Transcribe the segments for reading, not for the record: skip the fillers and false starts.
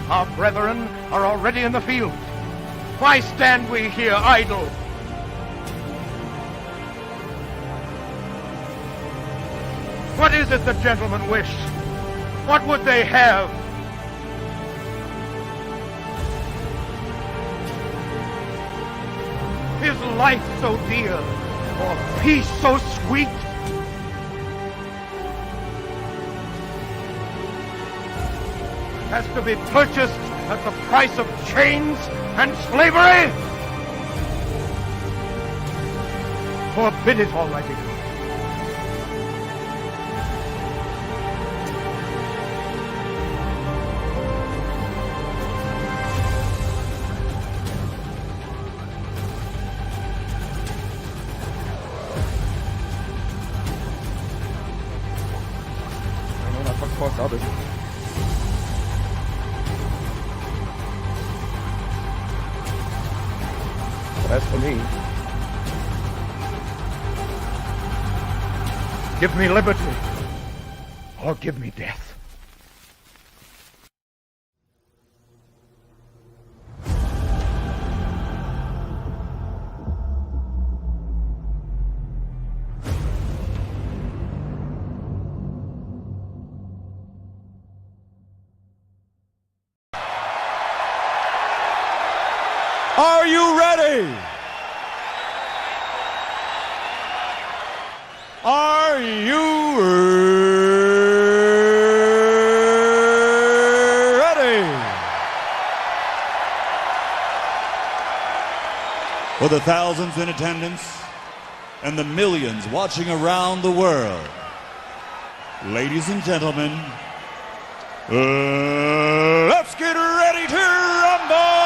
Our brethren are already in the field. Why stand we here idle? What is it the gentlemen wish? What would they have? Is life so dear, or peace so sweet? Has to be purchased at the price of chains and slavery? Forbid it, Almighty God. I know not what cost others. As for me, give me liberty, or give me death. Are you ready? Are you ready? For the thousands in attendance and the millions watching around the world, ladies and gentlemen, let's get ready to rumble!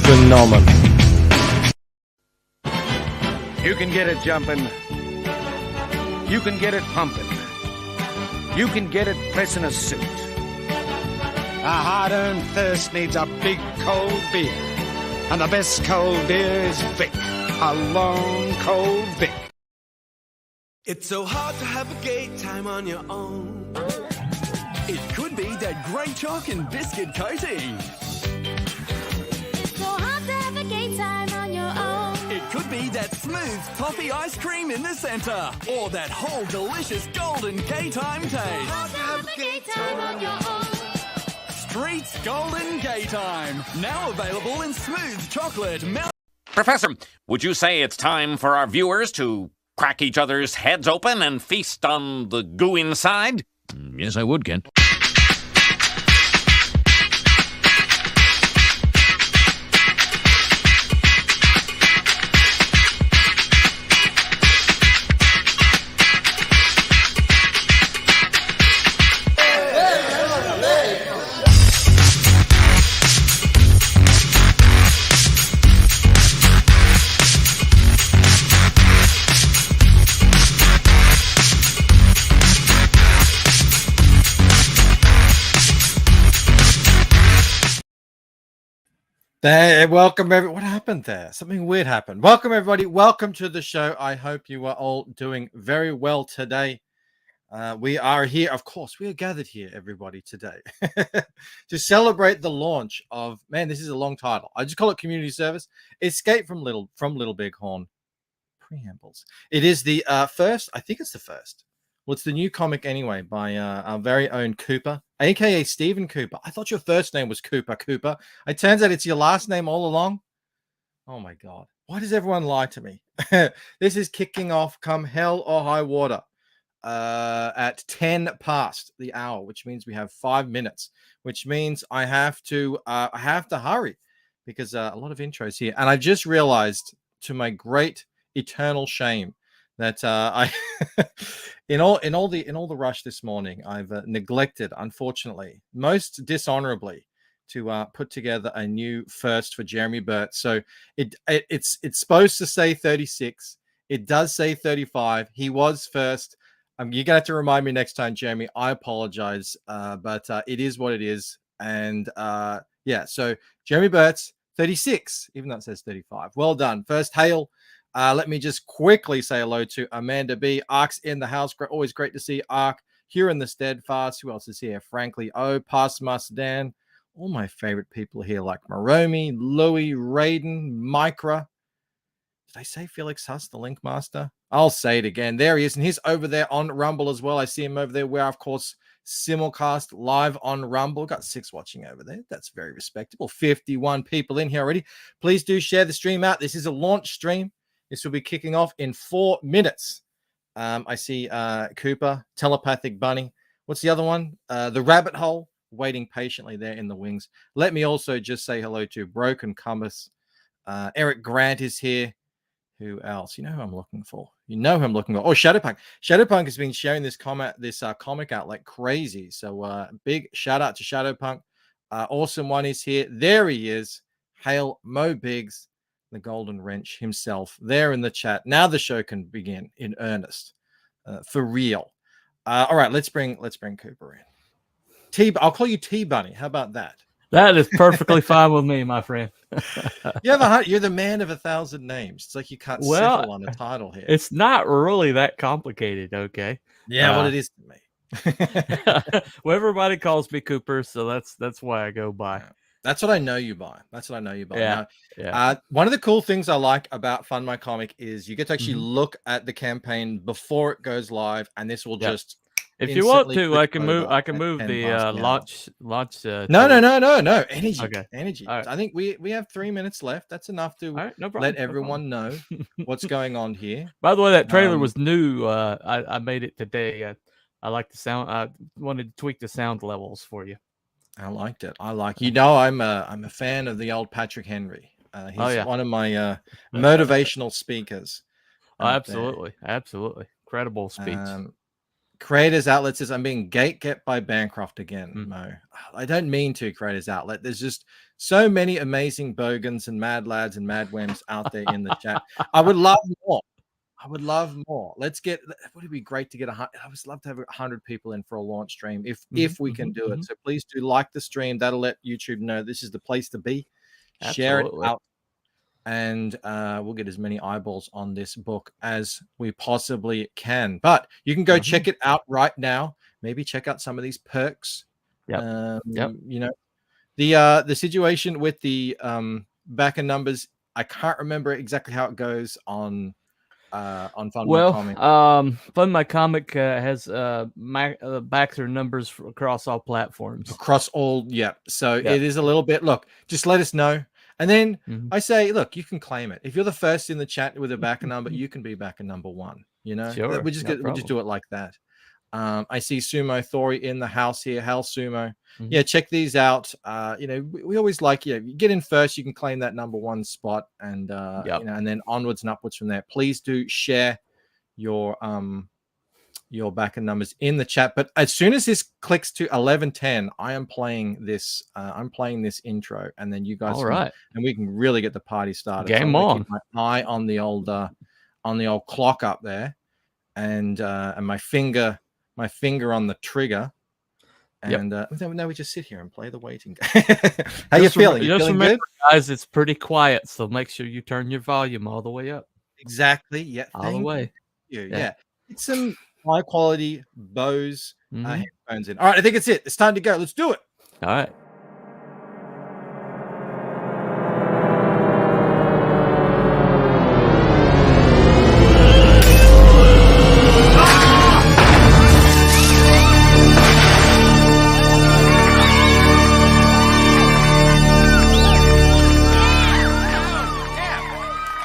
Phenomenal. You can get it jumping. You can get it pumping. You can get it pressing a suit. A hard-earned thirst needs a big cold beer. And the best cold beer is Vic. A long cold Vic. It's so hard to have a gay time on your own. It could be that great chalk and biscuit coating. So hard to have a gay time on your own. It could be that smooth toffee ice cream in the center. Or that whole delicious golden gay time taste. Hard to have a gay time on your own. Street's Golden Gay Time. Now available in smooth chocolate milk. Professor, would you say it's time for our viewers to crack each other's heads open and feast on the goo inside? Yes, I would, Kent. Welcome everybody. What happened there? Something weird happened. Welcome everybody. Welcome to the show. I hope you are all doing very well today. We are here, of course. We are gathered here, everybody, today to celebrate the launch of, man, this is a long title. I just call it Community Service: Escape from Little Bighorn Preambles. It is the first. I think it's the first. Well, it's the new comic anyway by our very own Cooper, aka Stephen Cooper. I thought your first name was Cooper. It turns out it's your last name all along. Oh my God. Why does everyone lie to me? This is kicking off come hell or high water at 10 past the hour, which means we have 5 minutes, which means I have to hurry because a lot of intros here, and I just realized, to my great eternal shame, that I in all the rush this morning, I've neglected, unfortunately, most dishonorably, to put together a new first for Jeremy Burt. So it's supposed to say 36. It does say 35. He was first. You're gonna have to remind me next time, Jeremy. I apologize, but it is what it is. And yeah, so Jeremy Burt's 36, even though it says 35. Well done. First hail. Let me just quickly say hello to Amanda B. Ark's in the house. Always great to see Ark here in the steadfast. Who else is here? Frankly, Past Master Dan. All my favorite people here, like Maromi, Louis, Raiden, Micra. Did I say Felix Huss, the Link Master? I'll say it again. There he is, and he's over there on Rumble as well. I see him over there. Where, of course, simulcast live on Rumble. Got 6 watching over there. That's very respectable. 51 people in here already. Please do share the stream out. This is a launch stream. This will be kicking off in 4 minutes. I see Cooper, Telepathic Bunny. What's the other one? The Rabbit Hole, waiting patiently there in the wings. Let me also just say hello to Broken Compass. Eric Grant is here. Who else? You know who I'm looking for. You know who I'm looking for. Oh, Shadowpunk. Shadowpunk has been sharing this comic out like crazy. So big shout out to Shadowpunk. Awesome one is here. There he is. Hail Mo Biggs, the Golden Wrench himself, there in the chat. Now the show can begin in earnest, for real. All right, let's bring Cooper in. I'll call you T Bunny. How about that? That is perfectly fine with me, my friend. You're the man of 1,000 names. It's like you can't settle on a title here. It's not really that complicated, okay? Yeah, well, it is to me. Well, everybody calls me Cooper, so that's why I go by. Yeah. That's what I know you by. Yeah. Now, one of the cool things I like about Fund My Comic is you get to actually look at the campaign before it goes live, and this will just. If you want to, I can move the launch. No. Energy. Okay. Energy. Right. I think we have 3 minutes left. That's enough to no problem, let everyone know what's going on here. By the way, that trailer was new. I made it today. I like the sound. I wanted to tweak the sound levels for you. I liked it. I'm a fan of the old Patrick Henry. He's one of my motivational speakers. Absolutely. Incredible speech. Creators Outlet says, I'm being gatekept by Bancroft again, Mo. I don't mean to, Creators Outlet. There's just so many amazing bogans and mad lads and mad whams out there in the chat. I would love more. Would it be great to get I would love to have 100 people in for a launch stream if we can do it. So please do like the stream. That'll let YouTube know this is the place to be. Share it out. And we'll get as many eyeballs on this book as we possibly can. But you can go check it out right now. Maybe check out some of these perks. You know, the situation with the backer numbers. I can't remember exactly how it goes on Fund My Comic. Fund My Comic has backer numbers across all platforms. So it is a little bit. Look, just let us know. And then I say, look, you can claim it. If you're the first in the chat with a backer number, you can be backer number 1. You know, sure, we just do it like that. I see Sumo Thori in the house here. Hal Sumo. Yeah, check these out. You know, we always like, you get in first, you can claim that number 1 spot, and you know, and then onwards and upwards from there. Please do share your backer numbers in the chat. But as soon as this clicks to 11:10, I am playing this. I'm playing this intro, and then you guys, and we can really get the party started. Game on. Keep my eye on the old clock up there, and my finger on the trigger. And now we just sit here and play the waiting game. How you feeling? You feeling remember, good? guys, it's pretty quiet, so make sure you turn your volume all the way up. Exactly. Yeah. All the way. Yeah. It's some high quality Bose headphones in. All right, I think it's it. It's time to go. Let's do it. All right.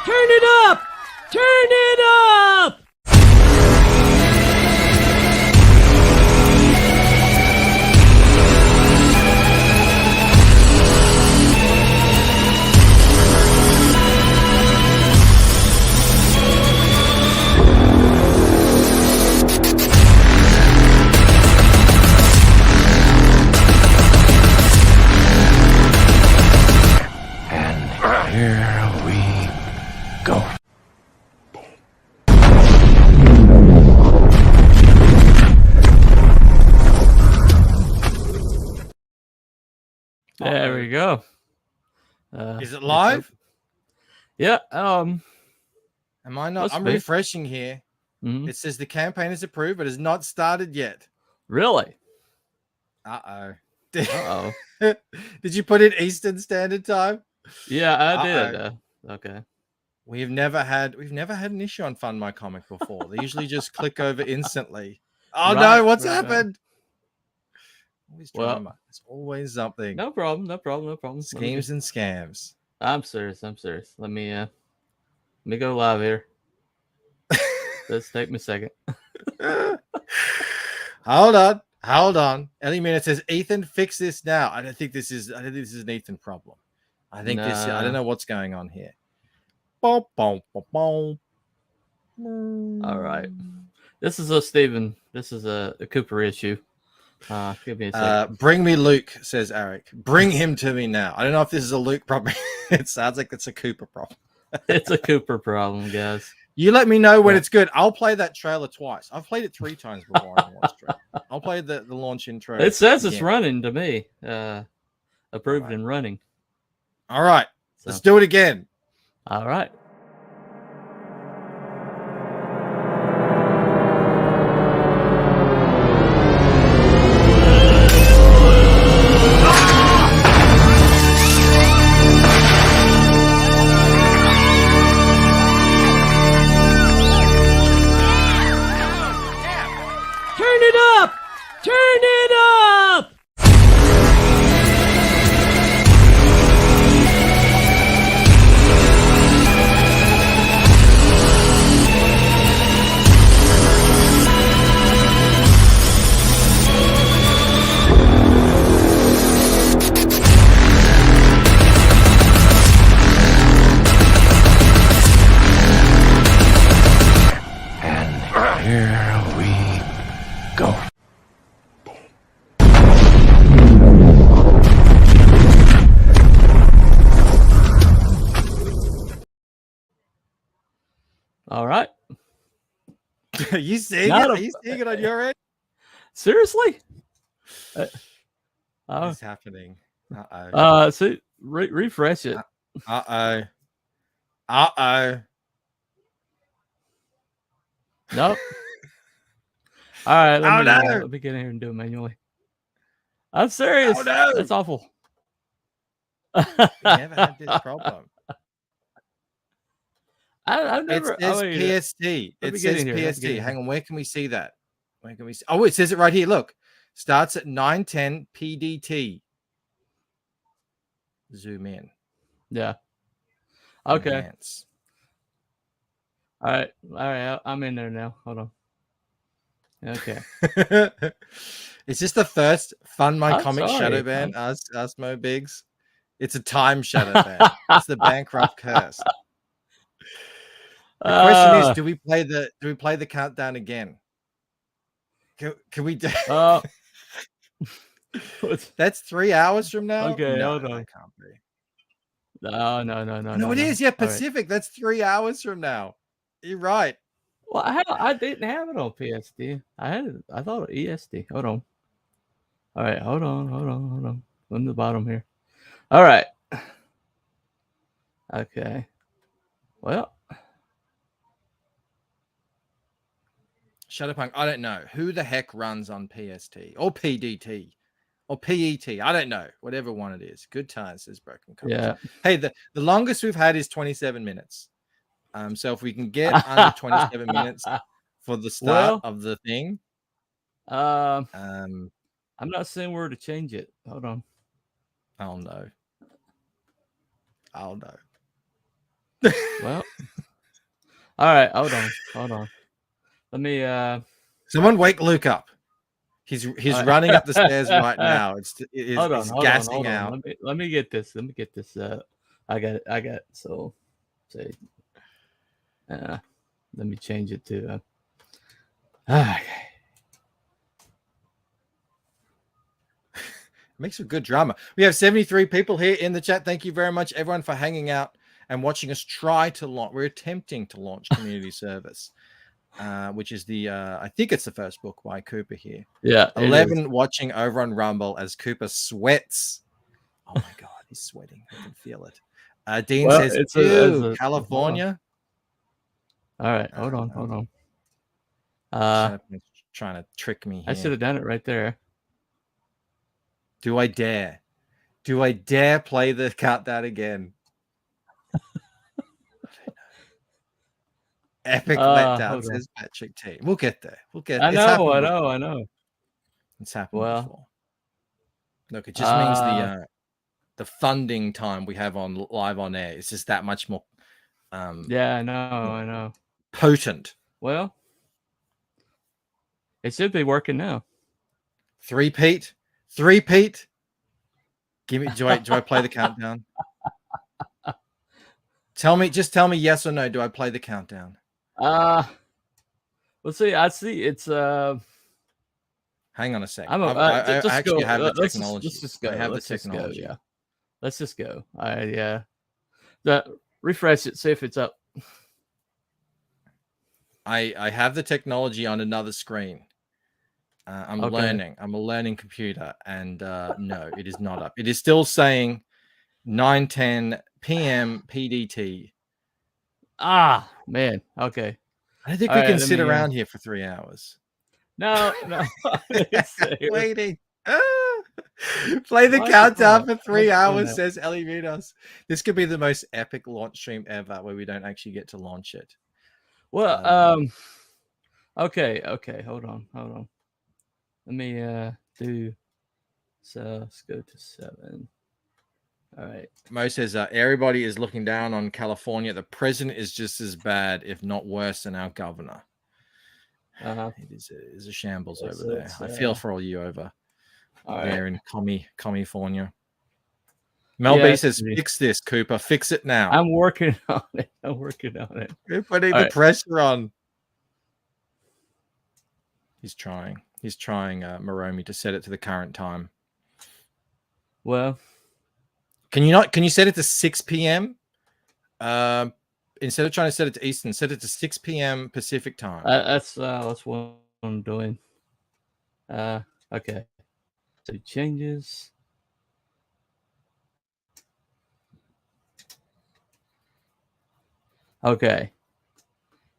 Turn it up! Turn it up! There we go. Is it live? Yeah. Am I not? Must I'm be. refreshing here. Mhm. It says the campaign is approved, but has not started yet. Really? Uh-oh. Uh-oh. Did you put in Eastern Standard Time? Yeah, I did. Okay. We've never had an issue on Fund My Comic before. They usually just click over instantly. Oh no, what's happened? Always drama. It's always something. No problem. No problem. No problem. Schemes and scams. I'm serious. I'm serious. Let me go live here. Let's take me a second. Hold on. Ellie Minute says, Ethan, fix this now. I don't think this is an Ethan problem. I think this. I don't know what's going on here. All right. This is a Steven. This is a Cooper issue. Give me a second. Bring me Luke, says Eric. Bring him to me now. I don't know if this is a Luke problem. It sounds like it's a Cooper problem. It's a Cooper problem, guys. You let me know when it's good. I'll play that trailer twice. I've played it 3 times before I watched it. I'll play the launch intro. It says it's running to me. Approved and running. All right. Let's do it again. All right. Turn it up! Turn it up! And here we go. All right. Are you seeing it? Are you seeing it on your end? Seriously? What's happening? Uh-oh. So refresh it. Uh-oh. Uh-oh. Nope. All right. No. Let me get in here and do it manually. I'm serious. Oh, no. That's awful. We never had this problem. I've never. It says PST. It says PST. Hang on. Where can we see that? Where can we see? Oh, it says it right here. Look. Starts at 9:10 PDT. Zoom in. Yeah. Okay. Enhance. All right. I'm in there now. Hold on. Okay. Is this the first Fund My I'm Comic sorry. shadow ban? Us Mo Biggs. It's a time shadow ban. It's the bankrupt curse. The question is, do we play the countdown again? Can we do That's 3 hours from now? Okay, no, hold on. that can't be. No. No, it is. Yeah, Pacific. That's 3 hours from now. You're right. Well, I didn't have it on PSD. I thought ESD. Hold on. All right, hold on. On the bottom here. All right. Okay. Well, Shadowpunk, I don't know. Who the heck runs on PST or PDT or PET? I don't know. Whatever one it is. Good times, says Broken Colors. yeah. Hey, the longest we've had is 27 minutes. So if we can get under 27 minutes for the start of the thing. I'm not seeing where to change it. Hold on. Oh no. Well. All right, hold on. Let me Someone wake Luke up. He's running up the stairs right now. It's gassing out. Let me get this. I got it. So say let me change it to okay. Makes for good drama. We have 73 people here in the chat. Thank you very much, everyone, for hanging out and watching us try to launch. We're attempting to launch community service, which is I think it's the first book by Cooper here. Yeah. 11 watching over on Rumble as Cooper sweats Oh my God, he's sweating. I can feel it. Dean Well, says, it's "Ew, California." All right, hold on. Trying to trick me I here. should have done it right there. Do I dare? Do I dare play the countdown again? Epic letdown, says Patrick T. We'll get there. We'll get. I know. It's happened Well, before. Look, it just means the funding time we have on live on air is just that much more. Yeah, I know. Potent. Well, it should be working now. Three-peat. Give me. Do I play the countdown? Just tell me yes or no. Do I play the countdown? Let's see. I see. It's Hang on a second. I actually have the technology. Let's just go. I have Let's the technology. Just go, yeah. Let's just go. Refresh it. See if it's up. I have the technology on another screen. I'm learning. I'm a learning computer, and no, it is not up. It is still saying 9:10 p.m. PDT. Ah, man. Okay. I don't think we can sit around here for 3 hours. No. Waiting. Play the countdown for 3 hours, says Ellie Vinos. This could be the most epic launch stream ever, where we don't actually get to launch it. Well, okay. Hold on. Let me do. So let's go to 7. All right. Mo says everybody is looking down on California. The president is just as bad, if not worse, than our governor. It is a shambles over there. I feel for all you over there in California. Mel B says, "Fix this, Cooper. Fix it now." I'm working on it. We're putting the pressure on. He's trying. Moromi, to set it to the current time. Well, can you set it to 6 p.m.? Instead of trying to set it to Eastern, set it to 6 p.m. Pacific time. That's what I'm doing. Okay. So changes. Okay.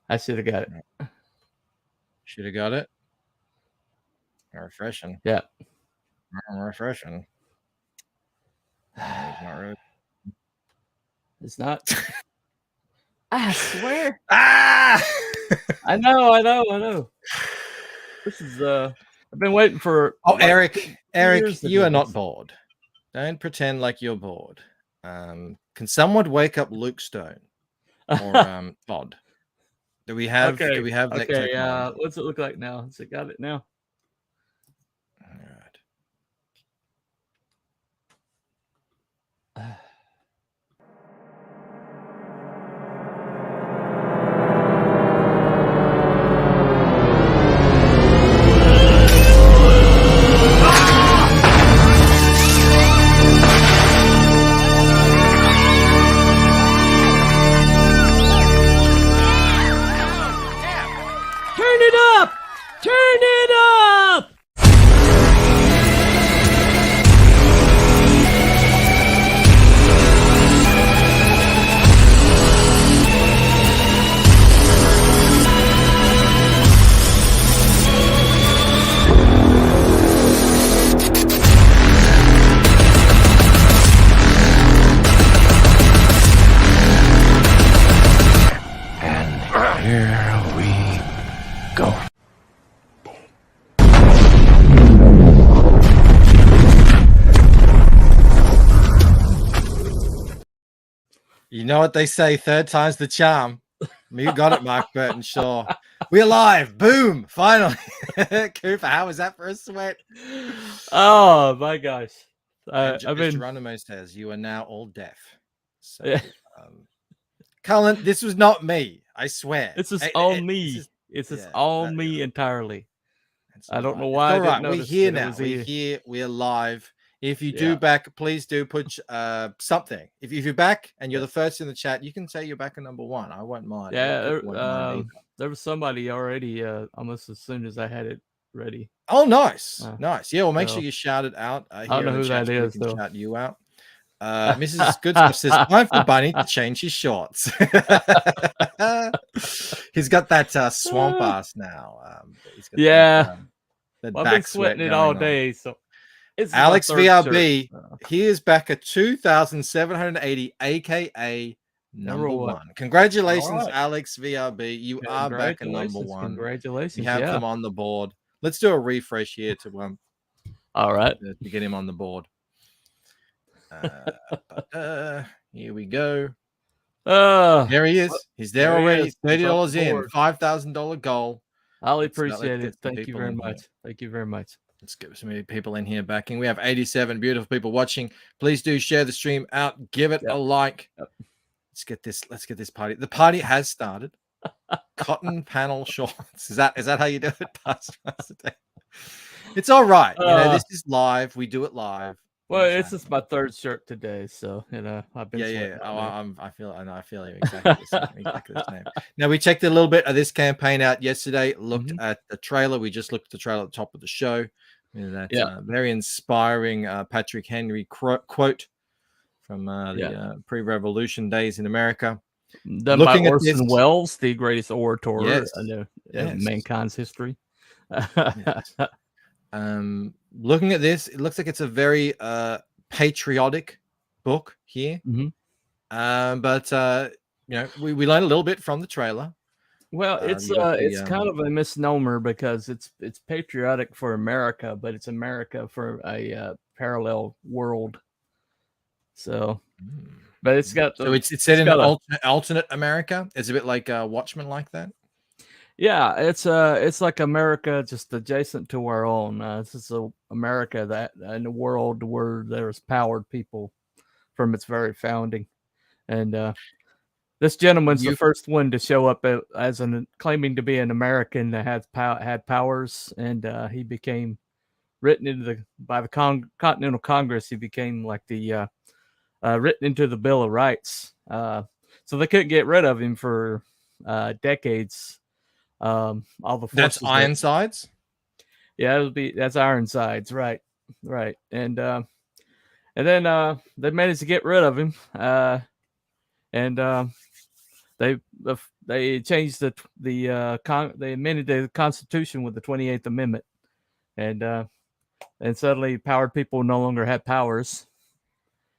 I should have got it. Should have got it. Refreshing. Yeah. Refreshing. It's not really. It's not. I swear. Ah! I know. This is I've been waiting for. Eric, you are not bored. Don't pretend like you're bored. Can someone wake up Luke Stone or Bod? Do we have? Okay. Do we have that? Okay. What's it look like now? Has it got it now? All right. Turn it up! And here we go. You know what they say, third time's the charm. You got it, Mark Burton Shaw. We're live. Boom. Finally. Cooper, how was that for a sweat? Oh, my gosh. Geronimo says, you are now all deaf. So, Yeah. Cullen, this was not me. I swear. This is all me. It's all me entirely. I don't know why. It's all right. We're here now. We're here. We're live. If you do back, please do put something. If you're back and you're the first in the chat, you can say you're back at number 1. I won't mind. Yeah, there was somebody already almost as soon as I had it ready. Oh, nice. Nice. Yeah, well, make sure you shout it out. I don't know who that is, though. Shout you out. Mrs. Goodstuff says, time for Bunny to change his shorts. He's got that swamp ass now. He's got Yeah. that Well, I've been back sweat sweating it all going on. day, so this is my Alex third VRB, shirt. he is back at 2,780, aka number Number one. one. Congratulations, All right. Alex VRB. You are back at number one. Congratulations. We have them on the board. Let's do a refresh here to All right. to get him on the board. Here we go. There he is. He's there already. $30 in. $5,000 goal. I'll Let's appreciate get it. some Thank you people very in much. here. Thank you very much. Let's get some people in here backing. We have 87 beautiful people watching. Please do share the stream out. Give it a like. Let's get this party. The party has started. Cotton panel shorts. Is that how you do it, Pastor Dave? It's all right. This is live. We do it live. Well, this is my third shirt today, so I've been yeah. Oh, I feel you exactly the same. Now we checked a little bit of this campaign out yesterday. Looked at the trailer. We just looked at the trailer at the top of the show. That very inspiring Patrick Henry quote from the pre-revolution days in America. Done by Orson Welles, the greatest orator in mankind's history. Looking at this, it looks like it's a very patriotic book here. But we learned a little bit from the trailer. Well, it's kind of a misnomer because it's patriotic for America, but it's America for a parallel world. So, but it's got it's set in an alternate America. It's a bit like Watchmen, like that. Yeah, it's like America just adjacent to our own. This is America that in a world where there's powered people from its very founding, and this gentleman's the first one to show up as claiming to be an American that had powers, and he became written by the Continental Congress. He became like the written into the Bill of Rights. So they couldn't get rid of him for decades. All the that's Ironsides. Yeah, that's Ironsides, right, and then they managed to get rid of him, and they changed they amended the Constitution with the 28th Amendment, and suddenly powered people no longer had powers,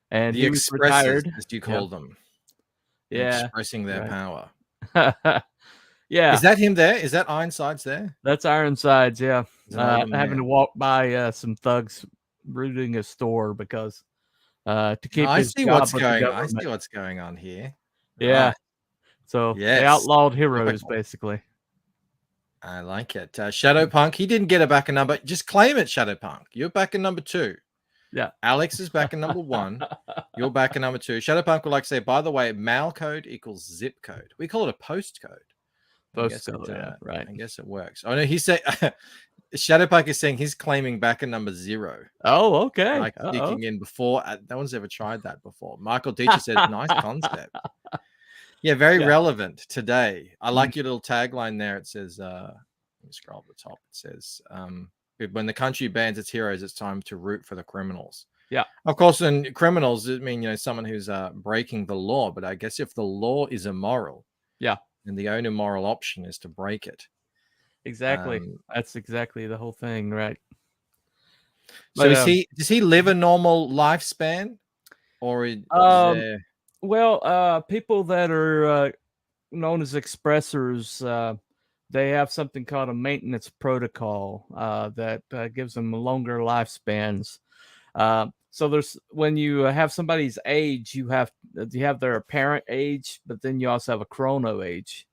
and he was retired, as you call them, expressing their power. Yeah. Is that him there? Is that Ironsides there? That's Ironsides, yeah. Having to walk by some thugs looting a store because to keep his job with the government. I see what's going on here. Yeah. Right. So they outlawed heroes, basically. I like it. Shadowpunk, he didn't get a back in number. Just claim it, Shadowpunk. You're back in number 2. Yeah. Alex is back in number 1. You're back in number 2. Shadowpunk would like to say, by the way, mail code equals zip code. We call it a postcode. Right. I guess it works. Oh no, he said Shadowpunk is saying he's claiming back in number 0. Oh, okay. Like sneaking in before. No one's ever tried that before. Michael Teacher says, nice concept. Yeah, very relevant today. I like your little tagline there. It says, let me scroll to the top. It says, when the country bans its heroes, it's time to root for the criminals. Yeah. Of course, and criminals, I mean, someone who's breaking the law. But I guess if the law is immoral, and the only moral option is to break it. Exactly. That's exactly the whole thing, right? So does he live a normal lifespan? Or is there... Well, people that are known as expressors, they have something called a maintenance protocol that gives them longer lifespans. So when you have somebody's age, you have their apparent age, but then you also have a chrono age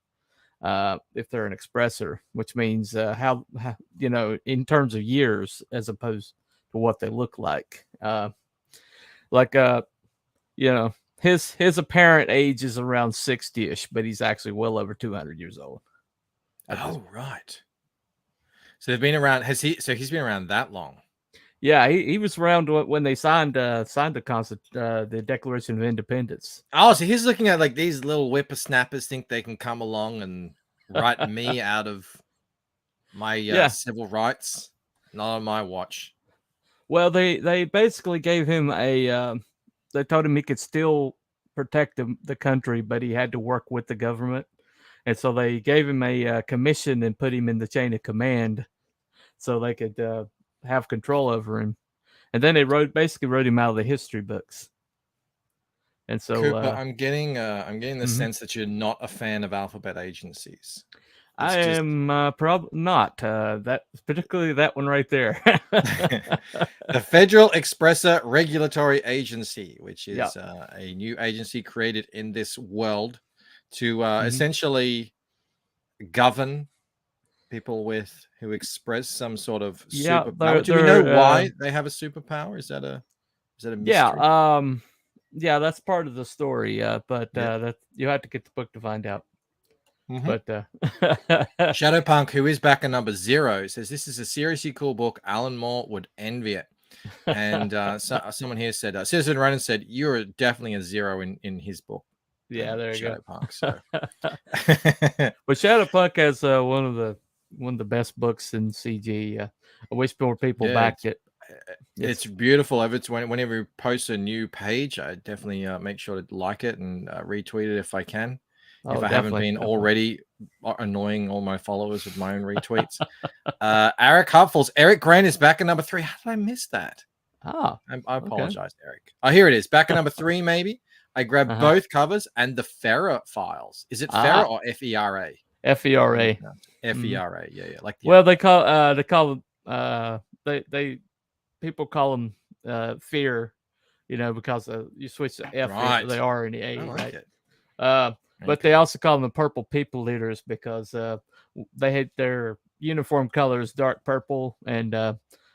if they're an expressor, which means how in terms of years as opposed to what they look like. His apparent age is around 60-ish, but he's actually well over 200 years old. Oh, right. So they've been around. So he's been around that long. Yeah, he was around when they signed the Declaration of Independence. Oh, so he's looking at like these little whippersnappers think they can come along and write me out of my civil rights. Not on my watch. Well, they basically gave him they told him he could still protect the country, but he had to work with the government. And so they gave him a commission and put him in the chain of command so they could have control over him. And then they basically wrote him out of the history books. And so Cooper, I'm getting the mhm. sense that you're not a fan of alphabet agencies. I am probably not. That particularly that one right there. The Federal Expressor Regulatory Agency, which is Yep. a new agency created in this world to Mhm. essentially govern people who express some sort of Yeah, superpower. Do we know why they have a superpower? Is that a mystery? Yeah, that's part of the story. But Yeah. that you have to get the book to find out. Mhm. But Shadowpunk, who is back at number 0, says this is a seriously cool book. Alan Moore would envy it. And someone here said, Citizen Ronan said, you're definitely a 0 in his book. Yeah, there you Shadowpunk. So. But Shadowpunk has one of the best books in CG. I wish more people backed it. It's beautiful. Whenever you post a new page, I definitely make sure to like it and retweet it if I can. If I haven't been already annoying all my followers with my own retweets. Eric Hupfels. Eric Grant is back at number 3. How did I miss that? I apologize, Eric. Oh, here it is. Back at number 3, maybe. I grabbed both covers and the Ferra files. Is it Ferra or F-E-R-A? F-E-R-A. F-E-R-A. Yeah. Like they call they people call them fear, because you switch the F, the R, and the A, like right? But they also call them the purple people leaders because they hate their uniform colors dark purple, and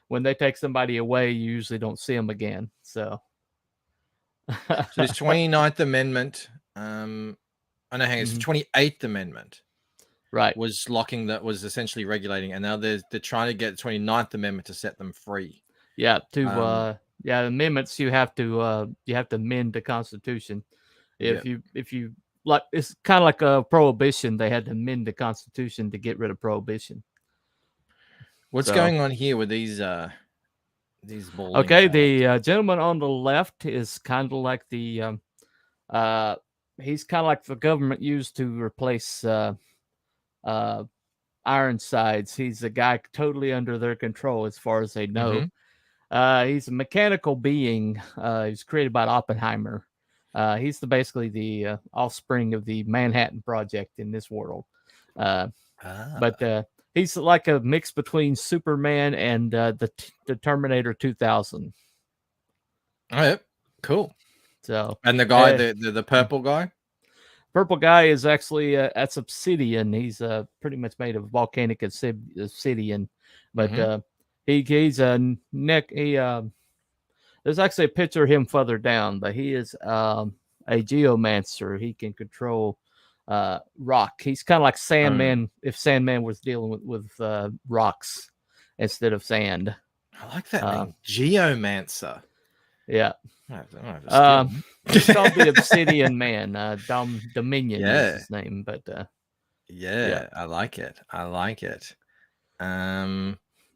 when they take somebody away, you usually don't see them again. So this 29th Amendment, it's the 28th Amendment, right? Was essentially regulating, and now they're trying to get the 29th Amendment to set them free. Yeah, amendments you have to amend the Constitution. If you like, it's kind of like a prohibition. They had to amend the Constitution to get rid of prohibition. What's going on here with these balding Okay, fellas? the gentleman on the left is kind of like the he's kind of like the government used to replace Ironsides. He's a guy totally under their control as far as they know. He's a mechanical being. He's created by Oppenheimer. He's basically the offspring of the Manhattan Project in this world. But he's like a mix between Superman and the Terminator 2000. Oh, yep. Cool. So, and the guy, the purple guy? Purple guy is actually that's obsidian. He's pretty much made of volcanic obsidian. But he's a neck. There's actually a picture of him further down, but he is a geomancer. He can control rock. He's kind of like Sandman if Sandman was dealing with rocks instead of sand. I like that name, geomancer. Yeah. He's called the Obsidian Man. Dominion is his name, but I like it.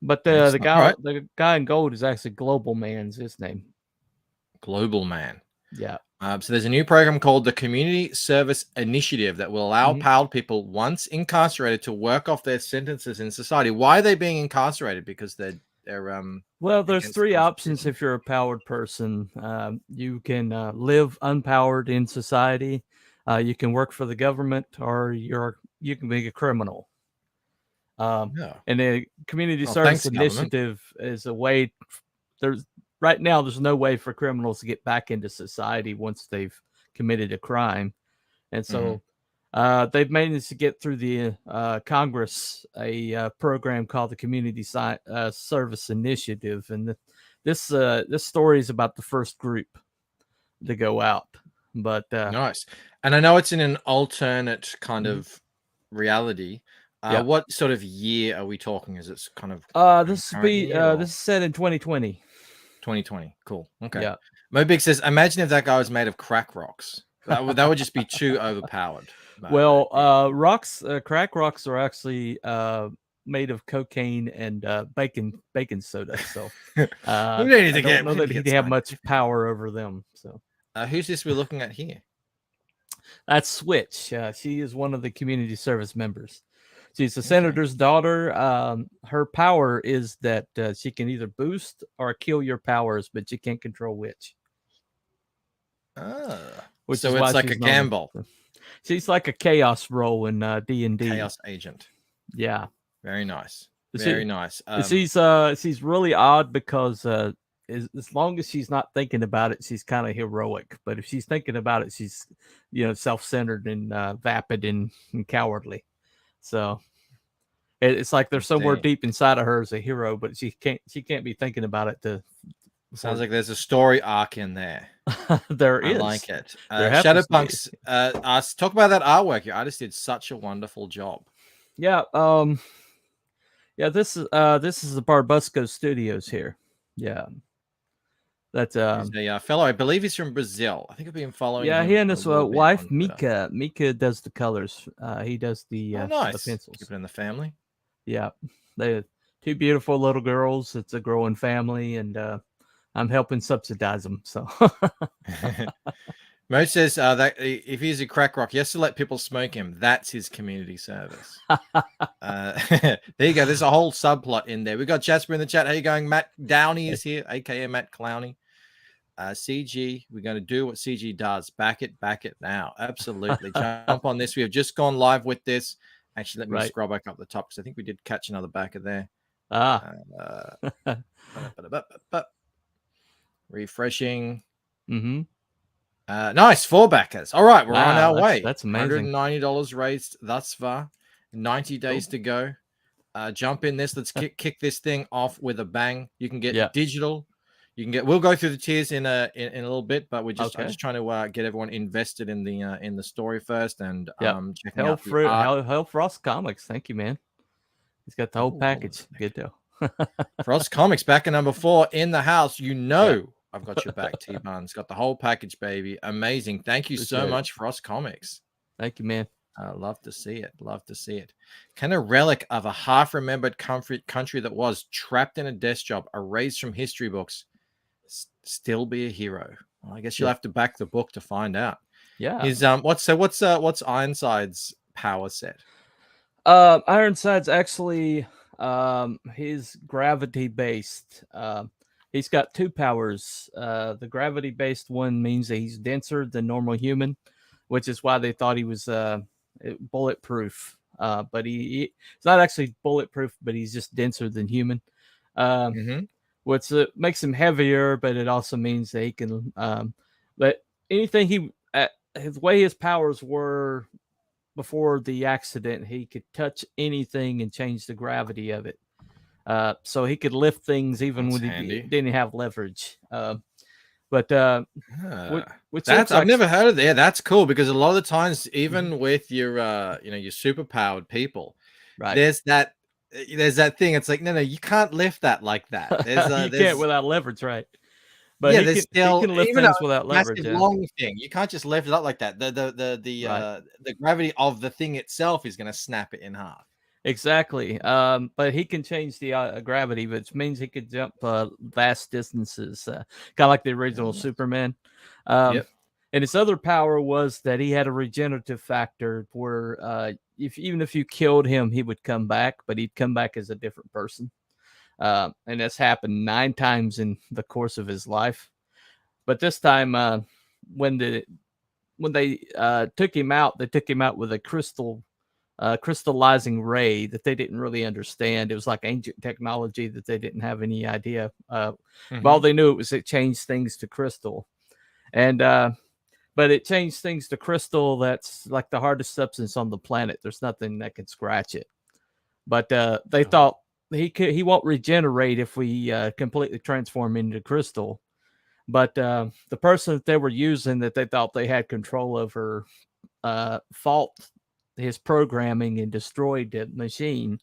But the guy in gold is actually Global Man's his name. Global Man. Yeah. So there's a new program called the Community Service Initiative that will allow PALD people once incarcerated to work off their sentences in society. Why are they being incarcerated? Because they're well, there's 3 options if you're a powered person. You can live unpowered in society. You can work for the government, or you can be a criminal. And the Community Service Initiative is a way. Right now, there's no way for criminals to get back into society once they've committed a crime. And so they've managed to get through the Congress a program called the Community Service Initiative. And this story is about the first group to go out. But nice. And I know it's in an alternate kind of reality. What sort of year are we talking? Is it kind of this is set in 2020. 2020. Cool. Okay. Yeah. Mobig says, imagine if that guy was made of crack rocks. That would just be too overpowered. Well, crack rocks are actually made of cocaine and baking soda. So we need to I don't know that he'd have much power over them. So Who's this we're looking at here? That's Switch. She is one of the community service members. She's the senator's daughter. Her power is that she can either boost or kill your powers, but she can't control which. Which So is it's why like a she's known- gamble. She's like a chaos role in D&D. Chaos agent. Yeah. Very nice. She- Very nice. She's really odd because as long as she's not thinking about it, she's kind of heroic. But if she's thinking about it, she's self-centered and vapid and cowardly. So it's like there's somewhere Damn. deep inside of her as a hero, but she can't be thinking about it to. Sounds like there's a story arc in there. There I is. like it. There happens to be. Shadowpunks, us talk about that artwork. Your artist did such a wonderful job. Yeah. This is the Barbusco Studios here. Yeah. That's He's a fellow. I believe he's from Brazil. I think I've been following. yeah, him he and for a his little bit wife on Twitter. Mika does the colors. He does the Nice. pencils. Keep it in the family. Yeah, they two beautiful little girls. It's a growing family, and I'm helping subsidize them. So Mo says that if he's a crack rock, he has to let people smoke him. That's his community service. There you go. There's a whole subplot in there. We got Jasper in the chat. How you going? Matt Downey is here, aka Matt Clowney. CG, we're going to do what CG does. Back it now. Absolutely. Jump on this. We have just gone live with this. Actually, let me scroll back up the top because I think we did catch another backer there. Refreshing. Nice, 4 backers. All right, we're on our way. That's amazing. $190 raised thus far. 90 days to go. Jump in this. Let's kick this thing off with a bang. You can get digital. You can get. We'll go through the tiers in a little bit, but I'm just trying to get everyone invested in the story first and checking out Hell Frost Comics. Thank you, man. He's got the whole package. Good deal. Frost Comics back at number 4 in the house. I've got your back, T-Bun's got the whole package, baby. Amazing. Thank you so much, Frost Comics. Thank you, man. Love to see it. Love to see it. Can a relic of a half-remembered country that was trapped in a desk job, erased from history books, still be a hero? Well, I guess you'll have to back the book to find out. Yeah. Is what's Ironside's power set? Ironside's actually he's gravity based. He's got 2 powers. The gravity based one means that he's denser than normal human, which is why they thought he was bulletproof. But he's not actually bulletproof, but he's just denser than human. Which makes him heavier, but it also means that he can. But anything the way his powers were before the accident, he could touch anything and change the gravity of it. So he could lift things even when he didn't have leverage. Which I've never heard of that. That's cool because a lot of the times, even with your your superpowered people, there's that thing. It's like no, you can't lift that like that. You can't without leverage, right? But he can lift things without leverage. Long thing, you can't just lift it up like that. The gravity of the thing itself is going to snap it in half. Exactly. But he can change the gravity, which means he could jump vast distances, kind of like the original Superman. And his other power was that he had a regenerative factor where even if you killed him, he would come back, but he'd come back as a different person. And that's happened 9 times in the course of his life. But this time, when they took him out, they took him out with a crystallizing ray that they didn't really understand. It was like ancient technology that they didn't have any idea. But all they knew it changed things to crystal. And but it changed things to crystal that's like the hardest substance on the planet. There's nothing that can scratch it. But they thought he won't regenerate if we completely transform into crystal. But the person that they were using that they thought they had control over fault his programming and destroyed the machine.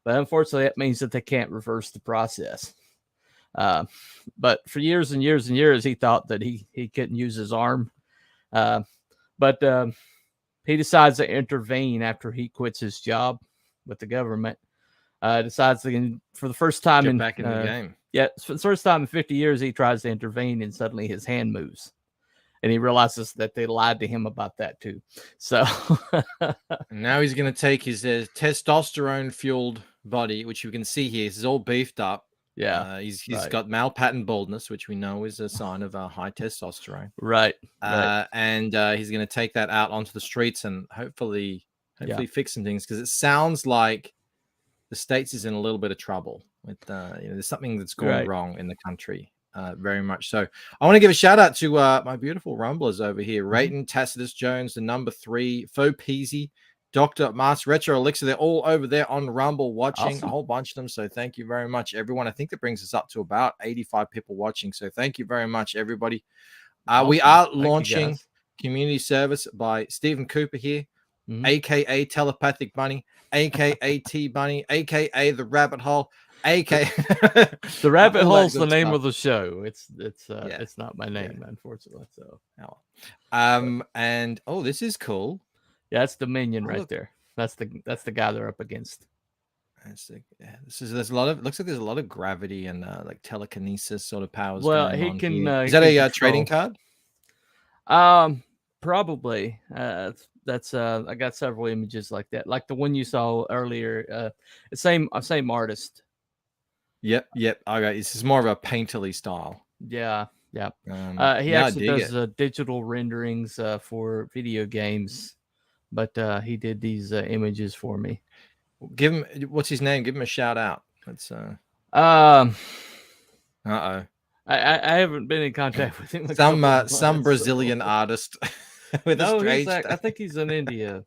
But unfortunately, that means that they can't reverse the process. But for years and years and years, he thought that he couldn't use his arm. But he decides to intervene after he quits his job with the government. Decides to, for the first time back in the game. Yeah, for the first time in 50 years, he tries to intervene, and suddenly his hand moves. and he realizes that they lied to him about that too. So now he's going to take his testosterone-fueled body, which you can see here. He's all beefed up. Yeah, he's right. got male pattern baldness, which we know is a sign of high testosterone. Right. And he's going to take that out onto the streets and hopefully fix some things, because it sounds like the States is in a little bit of trouble with there's something that's gone wrong in the country. Very much so. I want to give a shout out to my beautiful rumblers over here: Rayton, Tacitus Jones, the number 3, Faux Peasy, Dr. Mars, Retro Elixir. They're all over there on Rumble watching. Awesome. A whole bunch of them. So thank you very much, everyone. I think that brings us up to about 85 people watching. So thank you very much, everybody. Awesome. We are Thank you, launching guys. community service by Stephen Cooper here, aka Telepathic Bunny, aka T Bunny, aka the Rabbit Hole, aka the Rabbit all that Hole's the good name stuff. of the show. It's not my name, unfortunately. So and this is cool. Yeah, that's the minion right there. That's the guy they're up against. There's a lot of, looks like there's a lot of gravity and like telekinesis sort of powers. Well, going he on can. here. Is that a trading card? Probably. That's I got several images like that, like the one you saw earlier. Same artist. Yep. Okay, this is more of a painterly style. Yeah. He actually does digital renderings for video games, but he did these images for me. Give him, what's his name? Give him a shout out. Let's I haven't been in contact with him. Some Brazilian artist with a strange. I think he's in India.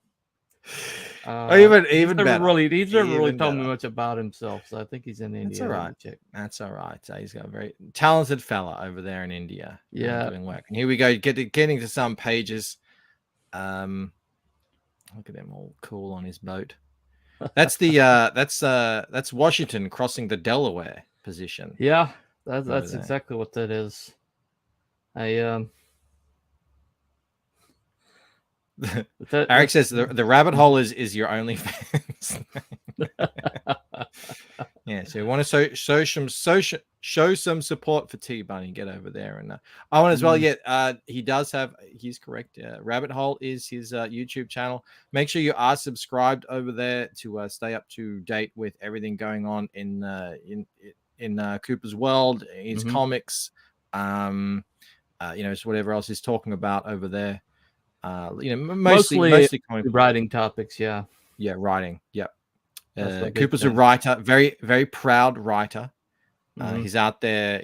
Even he's better. He's never really told me much about himself, so I think he's in India. That's all right. That's all right. So he's got a very talented fella over there in India. Yeah, doing work. And here we go, getting to some pages. Look at them all cool on his boat. That's the that's Washington crossing the Delaware position. Yeah, that's exactly what that is. Eric says the Rabbit Hole is your only fans. Yeah, so you want to show some support for T Bunny, get over there. And Owen as well. Yeah, he does have. He's correct. Rabbit Hole is his YouTube channel. Make sure you are subscribed over there to stay up to date with everything going on in Cooper's world, his comics, so whatever else he's talking about over there. Mostly writing topics. Yeah, writing. Yep. Cooper's a writer, very, very proud writer. He's out there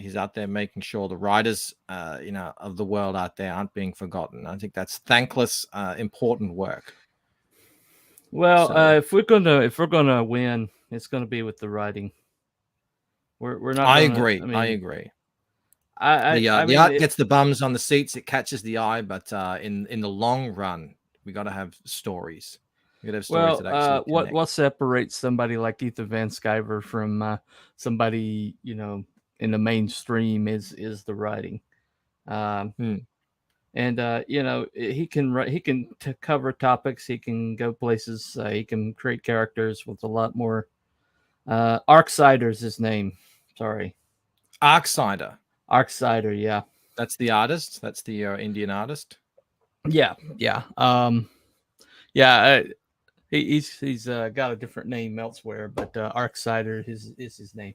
making sure the writers, of the world out there aren't being forgotten. I think that's thankless, important work. Well, if we're gonna win, it's gonna be with the writing. We're not. I agree. The art gets the bums on the seats. It catches the eye, but in the long run, we got to have stories. We got to have stories that actually connect. What separates somebody like Ethan Van Sciver from somebody in the mainstream is the writing, and he can cover topics. He can go places. He can create characters with a lot more. Arksider's his name. Sorry, Arksider. Arksider, yeah. That's the artist. That's the Indian artist. Yeah. He's got a different name elsewhere, but Arksider is his name.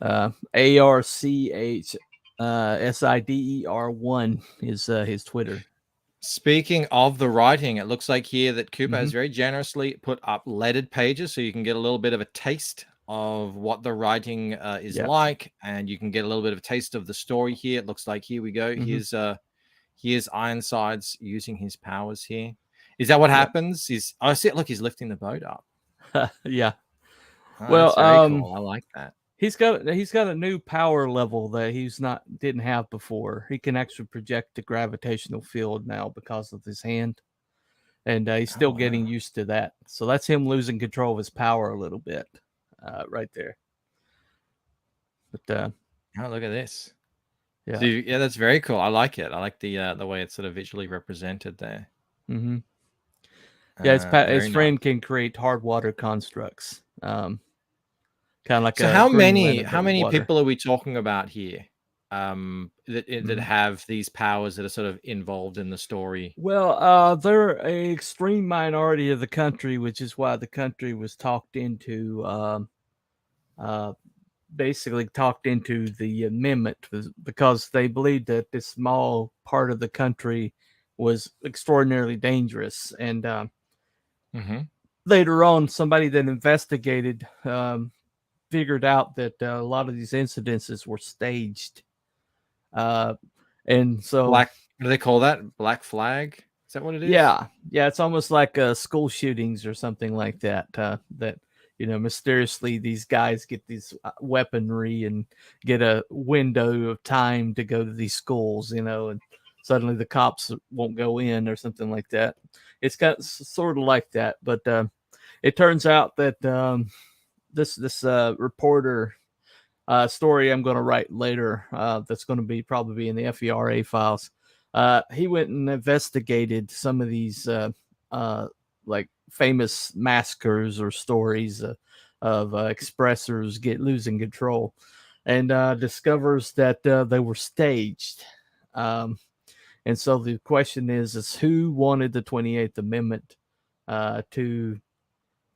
ARCHSIDER1 is his Twitter. Speaking of the writing, it looks like here that Cooper has very generously put up leaded pages, so you can get a little bit of a taste of what the writing is like, and you can get a little bit of a taste of the story here. It looks like, here we go. Here's Ironsides using his powers here. Is that what happens? He's lifting the boat up. Yeah. Well, cool. I like that. He's got a new power level that didn't have before. He can actually project the gravitational field now because of his hand, and he's still getting used to that. So that's him losing control of his power a little bit. Right there. But look at this. Yeah. So, that's very cool. I like it. I like the way it's sort of visually represented there. Mm-hmm. Yeah, his friend can create hard water constructs. Kind of like how many people are we talking about here? that have these powers that are sort of involved in the story? Well, they're a extreme minority of the country, which is why the country was talked into, uh, basically talked into the amendment, because they believed that this small part of the country was extraordinarily dangerous. And later on, somebody that investigated figured out that a lot of these incidences were staged. And so, What do they call that? Black flag? Is that what it is? yeah, it's almost like school shootings or something like that. That mysteriously these guys get these weaponry and get a window of time to go to these schools, and suddenly the cops won't go in or something like that. It's got sort of like that, but it turns out that this reporter story I'm going to write later, that's going to be probably in the FERA files. He went and investigated some of these like famous massacres or stories of expressors losing control, and discovers that they were staged. And so the question is who wanted the 28th Amendment to,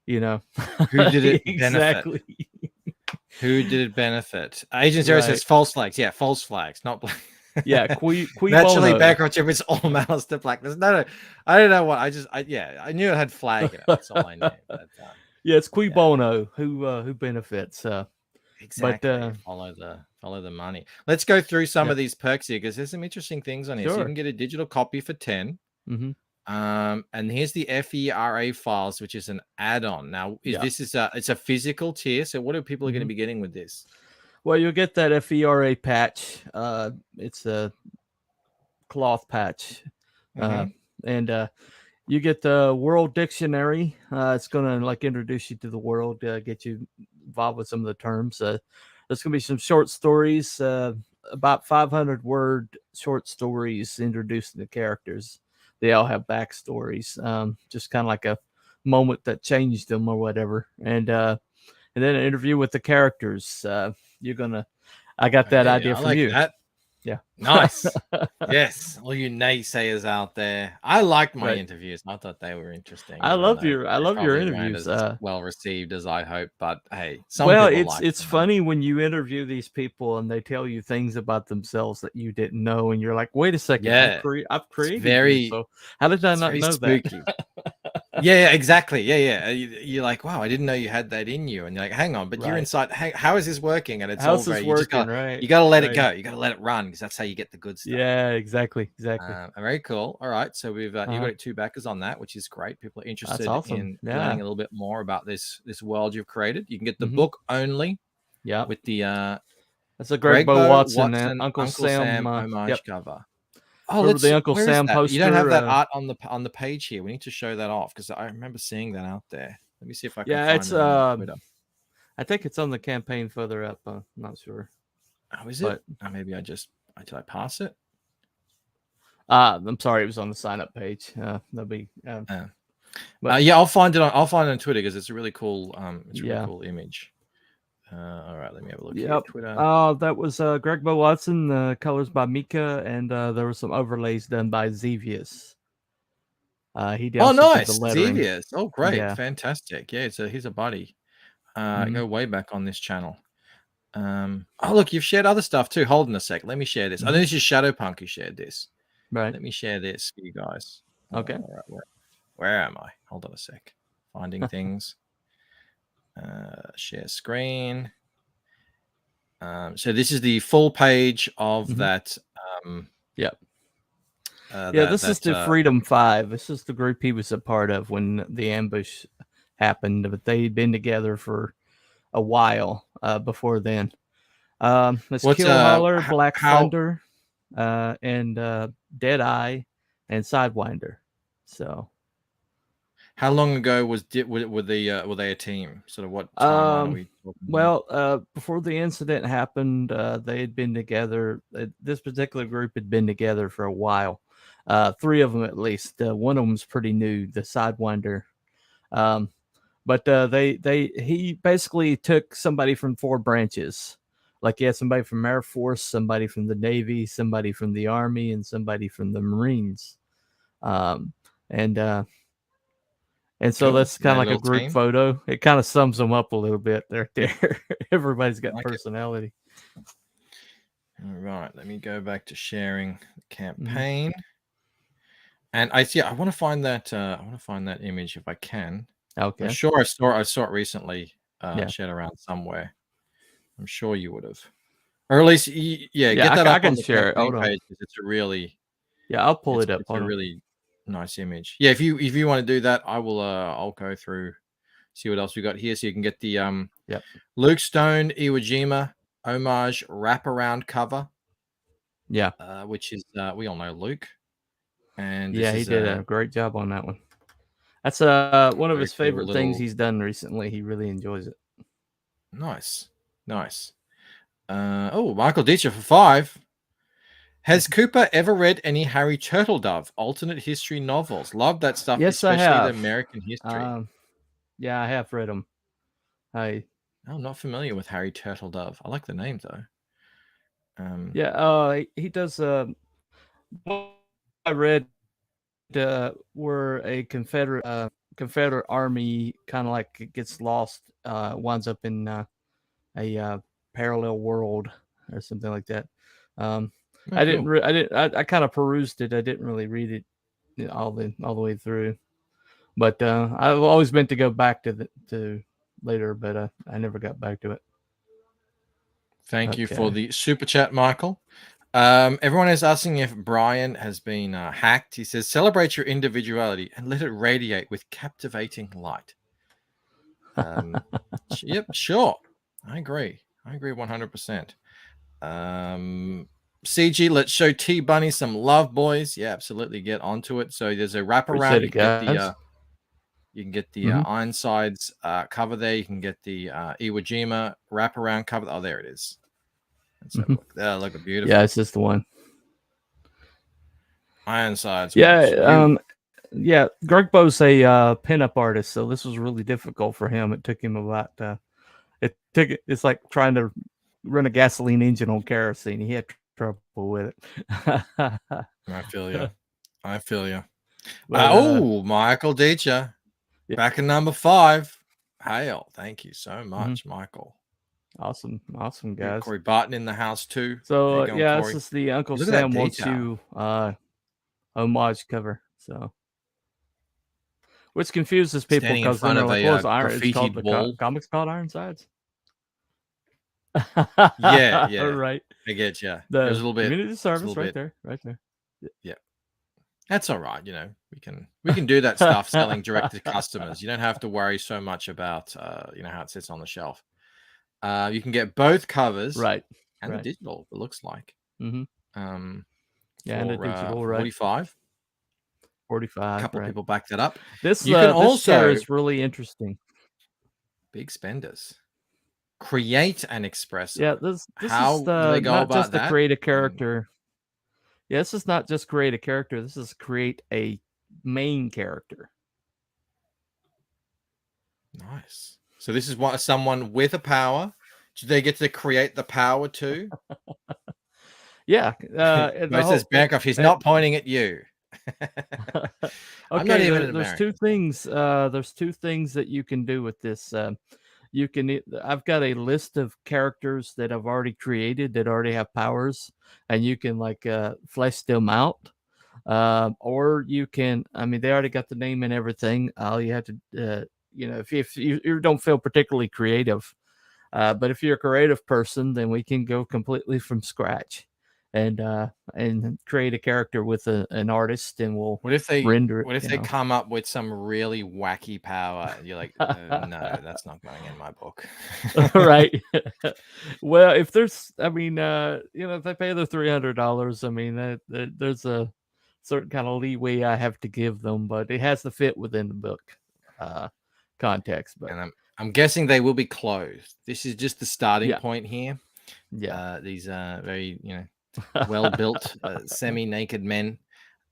who did it exactly? Who did it benefit? Agent Zero says false flags. Yeah, false flags, not black. Yeah, qui naturally bono. background chip. It's all malice to blackness. No, I don't know what. I knew it had flag in it. That's all I knew. But, yeah, it's qui bono. Who benefits? Exactly. But, follow the money. Let's go through some of these perks here, because there's some interesting things on here. So you can get a digital copy for 10. And here's the FERA files, which is an add-on. Now, it's a physical tier. So what are people going to be getting with this? Well, you'll get that FERA patch. It's a cloth patch, and you get the World Dictionary. It's going to introduce you to the world, get you involved with some of the terms. There's going to be some short stories, about 500-word short stories introducing the characters. They all have backstories, just kind of like a moment that changed them or whatever. And then an interview with the characters. I got that idea from you. That. Yeah. Nice. Yes. All you naysayers out there. I liked my interviews. I thought they were interesting. I love your interviews. As well received as I hope, but hey, it's funny when you interview these people and they tell you things about themselves that you didn't know, and you're like, wait a second, I've created you, so how did I not know spooky. that? Yeah, exactly. Yeah. You're like, wow, I didn't know you had that in you. And you're like, hang on, but you're inside. Hey, how is this working? And it's How's this working, right? You got to let it go. You got to let it run, because that's how you get the good stuff. Yeah, exactly. Very cool. All right, so we've you got 2 backers on that, which is great. People are interested in learning a little bit more about this world you've created. You can get the book only. Yeah, with the that's a Greg Bo Watson and Uncle Sam homage cover. Oh, the Uncle Sam poster. You don't have that art on the page here. We need to show that off, because I remember seeing that out there. Let me see if I can find it's it on Twitter. I think it's on the campaign further up. I'm not sure. Oh, is it? Maybe did I pass it? I'm sorry, it was on the sign up page. That'll be I'll find it on Twitter, because it's a really cool really cool image. All right, let me have a look here. Twitter. That was Greg Bo Watson, colors by Mika, and there were some overlays done by Xevious. He did nice, the lettering. Xevious. Oh, great, fantastic. Yeah, he's a buddy. Go way back on this channel. Oh, look, you've shared other stuff too. Hold on a sec. Let me share this. I think this is Shadowpunk who shared this. Right. Let me share this for you guys. Okay. All right, where am I? Hold on a sec. Finding things. Share screen. So this is the full page of that. This is the Freedom 5. This is the group he was a part of when the ambush happened, but they'd been together for a while before then. It's Killholler, Black Thunder, and Deadeye, and Sidewinder. So, how long ago were they a team? Sort of what timeline are we talking about? Well, before the incident happened, they had been together. This particular group had been together for a while. 3 of them at least. One of them was pretty new, the Sidewinder. But he basically took somebody from 4 branches, Like, yeah, somebody from Air Force, somebody from the Navy, somebody from the Army, and somebody from the Marines. Um, and so Cool. that's kind That of like a little group team. photo. It kind of sums them up a little bit right there. Everybody's got Like it. personality. All right. Let me go back to sharing the Mm-hmm. campaign. And I want to find that. I want to find that image if I can. Okay. I'm sure I saw it recently. Yeah. Shared around somewhere. I'm sure you would have, or at least Yeah, get that I up on can the share it. campaign Hold on. page. 'Cause it's a really Yeah, I'll pull it up. it's Hold a on. really nice image. Yeah, if you want to do that, I will. I'll go through, see what else we got here, so you can get the Yep. Luke Stone Iwo Jima homage wraparound cover. Yeah. Which is we all know Luke, and Yeah, this he is did a great job on that one. That's one of very his cool favorite things little. he's done recently. He really enjoys it. Nice. Oh, Michael Deitcher for 5. Has Cooper ever read any Harry Turtledove alternate history novels? Love that stuff, Yes, I especially the have. American history. Yeah, I have read them. I'm not familiar with Harry Turtledove. I like the name though. Yeah, he does. What I read where a Confederate army kind of like it gets lost, winds up in a parallel world or something like that. I didn't. Cool. I kind of perused it. I didn't really read it all the way through. But I've always meant to go back to later, but I never got back to it. Thank you for the super chat, Michael. Everyone is asking if Brian has been hacked. He says, "Celebrate your individuality and let it radiate with captivating light." Yep, sure. I agree 100%. CG, let's show T Bunny some love, boys. Yeah, absolutely. Get onto it. So there's a wraparound. You can get the Ironsides cover there. You can get the Iwo Jima wraparound cover. Oh, there it is. Let's have a look. There, look at beautiful. Yeah, it's just the one. Ironsides. Yeah, yeah. Greg Bo's a pinup artist, so this was really difficult for him. It took him about. It's like trying to run a gasoline engine on kerosene. He had trouble with it. I feel you. But, Michael Deitcher. Yeah. Back in number 5. Hail. Thank you so much, Michael. Awesome, guys. Corey Barton in the house too. So yeah, Corey. This is the Uncle Sam Wants You homage cover. So, which confuses people because then they're like, "What's Iron?" It's called the comics called Ironsides. yeah. Right. I get you. There's a little bit community service right there. Yeah. That's all right. We can do that stuff selling direct to customers. You don't have to worry so much about how it sits on the shelf. You can get both covers, right, and the digital. It looks like, and the digital, 45. A couple people back that up. This you can also is really interesting. Big spenders. Create an espresso. Yeah, this how is do they go not about just that? To create a character. Yeah, this is not just create a character. This is create a main character. Nice. So this is what someone with a power. Do they get to create the power too? Yeah. It says Bancroft. He's not pointing at you. I'm not even there's two things. There's two things that you can do with this. You can. I've got a list of characters that I've already created that already have powers, and you can like flesh them out. Or you can. I mean, they already got the name and everything. All you have to, if you don't feel particularly creative, but if you're a creative person, then we can go completely from scratch. And create a character with an artist, and we'll render it. What if they come up with some really wacky power? You're like, no, that's not going in my book. Right. Well, if there's, I mean, if they pay the $300, I mean, there's a certain kind of leeway I have to give them, but it has to fit within the book context. But and I'm guessing they will be closed. This is just the starting point here. Yeah. These very, well-built semi-naked men.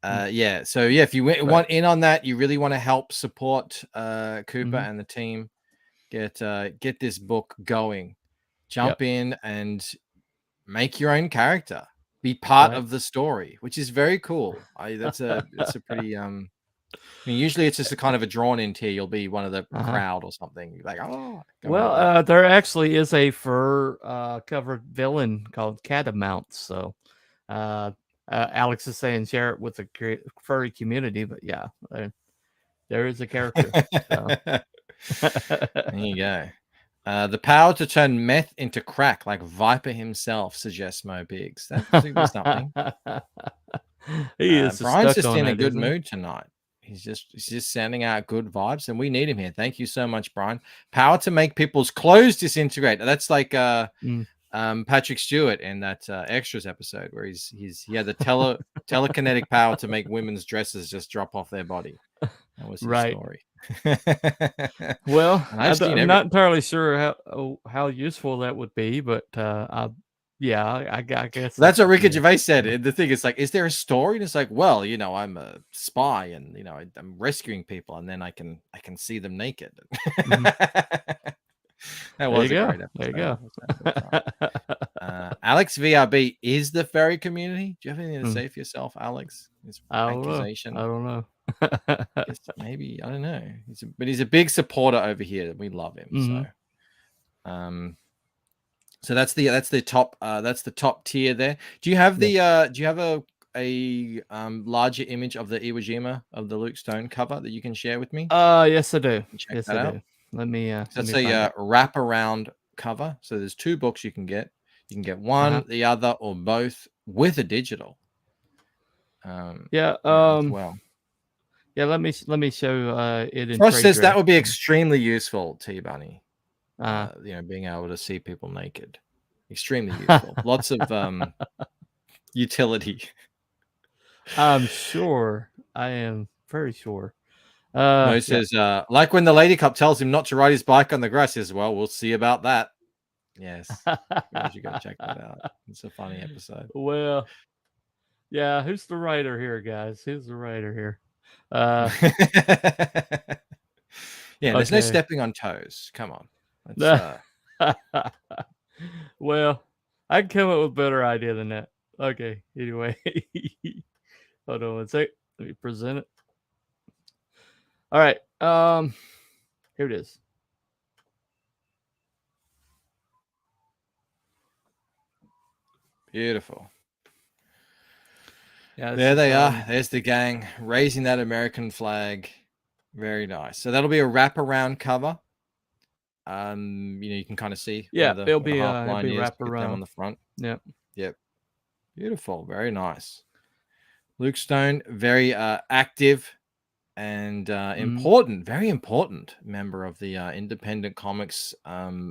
So if you want in on that, you really want to help support Cooper and the team get this book going. jump in and make your own character, be part of the story, which is very cool. That's a pretty I mean, usually it's just a kind of a drawn in tier. You'll be one of the crowd or something. You're like, oh, well, there actually is a fur covered villain called Catamount. So, Alex is saying share it with the furry community, but yeah, there is a character. So. There you go. The power to turn meth into crack, like Viper himself, suggests Mo Biggs. That's something. He is. Brian's just in a good mood tonight. He's just sending out good vibes, and we need him here. Thank you so much, Brian. Power to make people's clothes disintegrate. That's like Patrick Stewart in that extras episode where he had the telekinetic power to make women's dresses just drop off their body. That was his story. Well, I'm not entirely sure how useful that would be, but I guess that's what Ricky Gervais said. And the thing is, like, is there a story? And it's like, well, I'm a spy, and I'm rescuing people, and then I can see them naked. That was a great episode. There you go. Alex VRB is the furry community. Do you have anything to say for yourself, Alex? This accusation. I don't know. Maybe I don't know. He's a big supporter over here. We love him. So that's the top tier there. Do you have a larger image of the Iwo Jima of the Luke Stone cover that you can share with me? Yes, I do. Yes, I do. Let me. That's a wraparound cover. So there's 2 books you can get. You can get one, the other, or both with a digital. As well. Yeah, let me show it in Frost says that would be extremely useful, T Bunny. Being able to see people naked. Extremely useful. Lots of utility. I'm sure. I am very sure. He says, like when the lady cop tells him not to ride his bike on the grass, he says, well, we'll see about that. Yes. You got to check that out. It's a funny episode. Well, yeah, who's the writer here, guys? Who's the writer here? There's no stepping on toes. Come on. Well, I can come up with a better idea than that. Okay, anyway. Hold on one sec. Let me present it. All right. Here it is. Beautiful. Yeah, there they are. There's the gang raising that American flag. Very nice. So that'll be a wraparound cover. You can kind of see. It'll be wraparound on the front. Yep. Beautiful. Very nice. Luke Stone, very active and important, very important member of the independent comics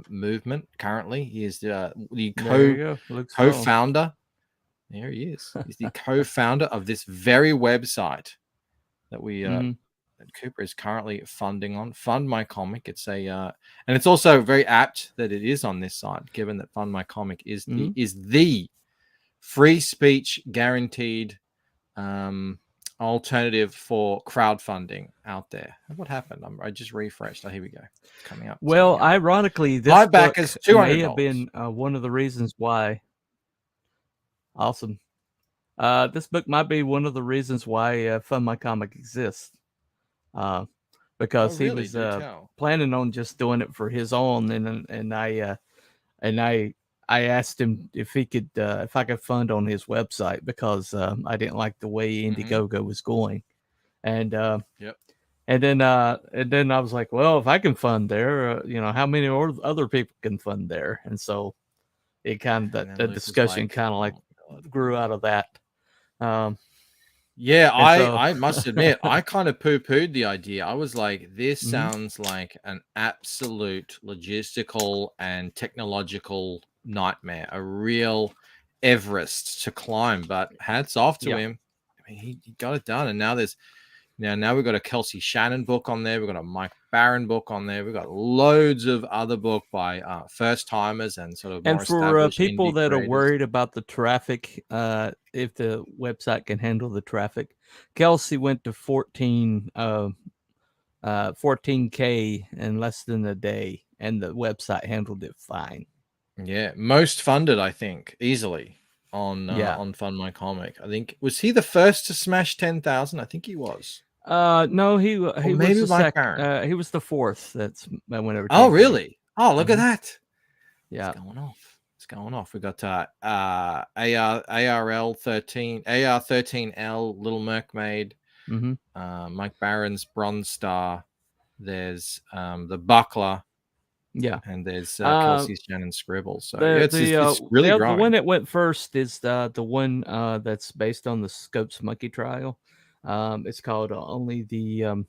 movement. Currently, he is the co-founder. There he is. He's the co-founder of this very website that we that Cooper is currently funding on. Fund My Comic. It's and it's also very apt that it is on this site, given that Fund My Comic is the free speech guaranteed alternative for crowdfunding out there. What happened? I just refreshed. Oh, here we go. It's coming up. Well, ironically, this book may have been one of the reasons why. Awesome. This book might be one of the reasons why Fund My Comic exists. Because he was planning on just doing it for his own, and I asked him if he could if I could fund on his website because I didn't like the way Indiegogo was going, and then I was like, well, if I can fund there, how many other people can fund there? And so it kind of the discussion kind of like grew out of that. I must admit, I kind of poo-pooed the idea. I was like, this sounds like an absolute logistical and technological nightmare, a real Everest to climb. But hats off to him. I mean, he got it done. And now we've got a Kelsey Shannon book on there. We've got a Mike Barron book on there. We've got loads of other book by first timers and sort of more for people that are worried about the traffic, if the website can handle the traffic, Kelsey went to 14K in less than a day, and the website handled it fine. Yeah, most funded, I think, easily on Fund My Comic. I think was he the first to smash 10,000? I think he was. No, he Or he was maybe the Mike Barron. he was the fourth that went over Oh, 10K. really? Oh, look at that. Yeah. It's going off. It's going off. We got ARL 13, AR 13L, Little Mermaid, Mike Barron's Bronze Star. There's the Buckler. Yeah. And there's Kelsey Shannon Scribble. So yeah, it's really the growing. one that went first is the one that's based on the Scopes Monkey Trial. It's called Only the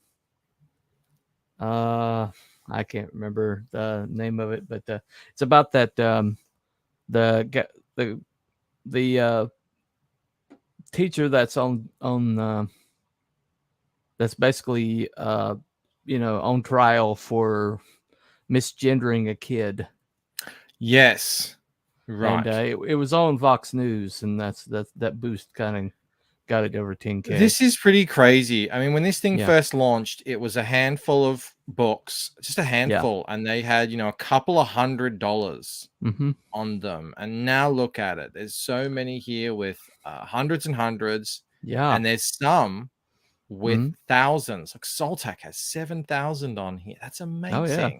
I can't remember the name of it, but it's about that the teacher that's on that's basically on trial for misgendering a kid. Yes, right. And it was on Vox News, and that boost kind of got it over 10K. This is pretty crazy. I mean, when this thing first launched, it was a handful of books, just a handful, and they had a couple of $100 on them. And now look at it. There's so many here with hundreds and hundreds. Yeah, and there's some with thousands. Like Soltak has 7,000 on here. That's amazing. Oh yeah,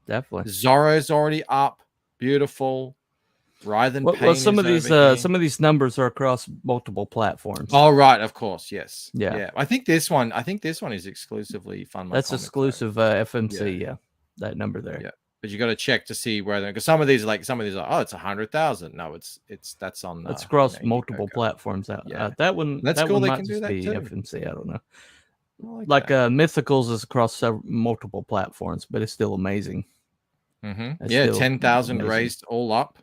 definitely. Zorro's already up. Beautiful. Writhen Pain. Well, some of these numbers are across multiple platforms. Oh right, of course, yes. Yeah. I think this one is exclusively Fun My That's Comic, exclusive FMC. Yeah, that number there. Yeah, but you got to check to see where they're, because some of these are oh, it's 100,000. No, that's on. That's across multiple platforms. That one. That's that cool. One They might can do just that be too. FMC. I don't know. Like Mythicals is across multiple platforms, but it's still amazing. Yeah, 10,000 raised all up.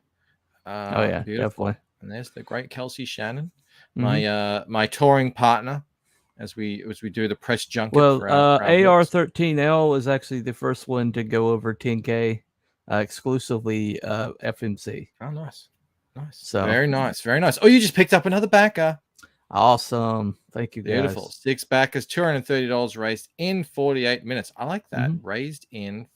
Oh yeah, beautiful. definitely. And there's the great Kelsey Shannon, my touring partner, as we do the press junket. Well, for our AR13L is actually the first one to go over 10K, exclusively FMC. Oh, nice. So very nice. Oh, you just picked up another backer. Awesome. Thank you, guys. Beautiful. 6 backers, $230 raised in 48 minutes. I like that. Raised in.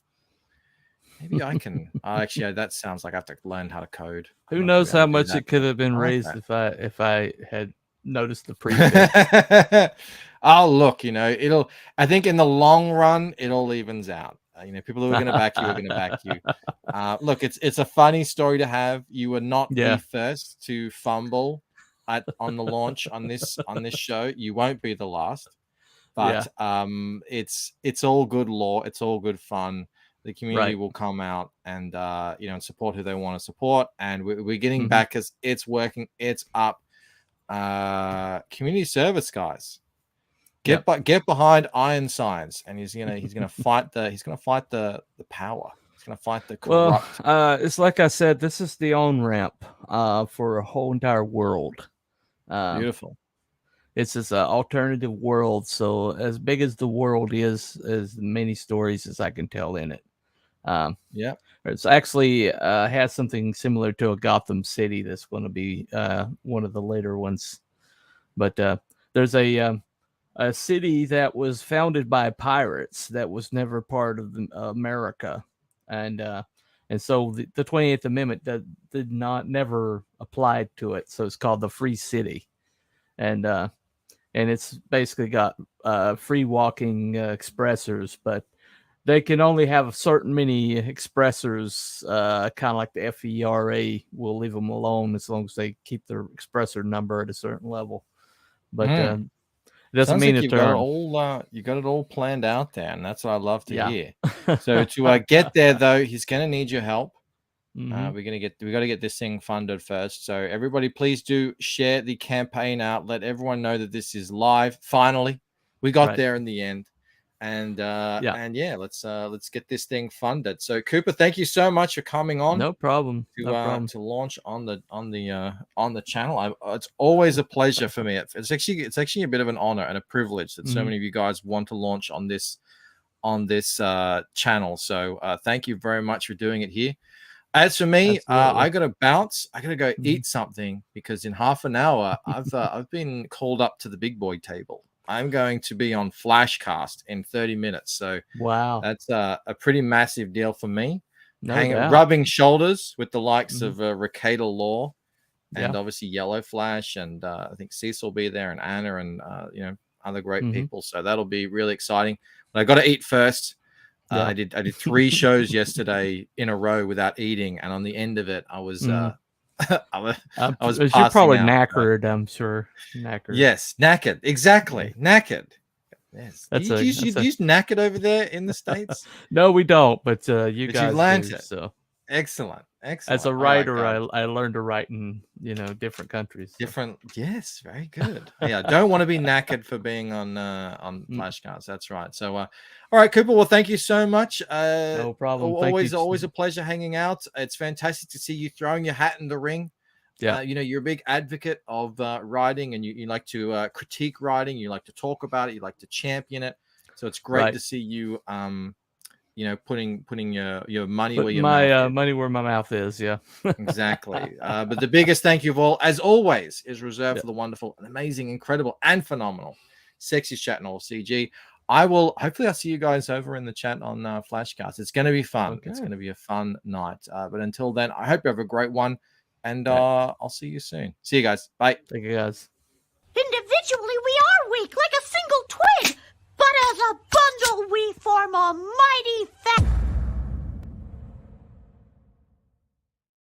Maybe I can. Actually, that sounds like I have to learn how to code. Who knows how much it could have been raised if I had noticed the prefix. Oh, look, I think in the long run, it all evens out. People who are going to back you are going to back you. Look, it's a funny story to have. You were not the first to fumble on the launch on this show. You won't be the last. But it's all good lore. It's all good fun. The community will come out and and support who they want to support, and we're getting backers. It's working. It's up. Community service, guys. Get behind Iron Science, and he's gonna fight the power. He's gonna fight the corrupt. Well, it's like I said, this is the on ramp for a whole entire world. Beautiful. It's this alternative world. So as big as the world is, as many stories as I can tell in it. It's actually has something similar to a Gotham City that's going to be one of the later ones. But there's a city that was founded by pirates that was never part of America, and so the 28th Amendment that did never applied to it. So it's called the Free City, and it's basically got free walking expressors, but they can only have a certain many expressors, kind of like the FERA will leave them alone as long as they keep their expressor number at a certain level. But it doesn't mean you got it all planned out there, and that's what I love to hear. So to get there, though, he's going to need your help. We got to get this thing funded first. So everybody, please do share the campaign out. Let everyone know that this is live. Finally, we got there in the end. And let's get this thing funded. So Cooper, thank you so much for coming on. No problem. To launch on the channel. It's always a pleasure for me. It's actually a bit of an honor and a privilege that so many of you guys want to launch on this channel. So thank you very much for doing it here. As for me, I gotta bounce. I gotta go eat something because in half an hour I've been called up to the big boy table. I'm going to be on Flashcast in 30 minutes. So wow, that's a pretty massive deal for me. rubbing shoulders with the likes Mm-hmm. of Ricada Law, and Yeah. obviously Yellow Flash, and I think Cecil will be there, and Anna, and other great Mhm. people. So that'll be really exciting. But I got to eat first. Yeah. I did 3 shows yesterday in a row without eating, and on the end of it, I was I was You're passing probably out, knackered. I'm sure. Knackered. Yes, knackered. Exactly, knackered. Yes. That's Do you use knackered over there in the States? No, we don't. But you But guys you've learned do. it. So Excellent. as a All right, writer, guys. I learned to write in different countries. So. Different. Yes, very good. Yeah, don't want to be knackered for being on flashcards. That's right. So, all right, Cooper. Well, thank you so much. No problem. Always a pleasure hanging out. It's fantastic to see you throwing your hat in the ring. Yeah. You're a big advocate of writing, and you like to critique writing. You like to talk about it. You like to champion it. So it's great to see you, putting your money where your mouth is. Money where my mouth is. Yeah. Exactly. But the biggest thank you of all, as always, is reserved for the wonderful and amazing, incredible, and phenomenal Sexiest Chat in all CG. Hopefully I'll see you guys over in the chat on Flashcards. It's going to be fun. Okay. It's going to be a fun night. But until then, I hope you have a great one. And I'll see you soon. See you guys. Bye. Thank you, guys. Individually, we are weak like a single twig, but as a bundle, we form a mighty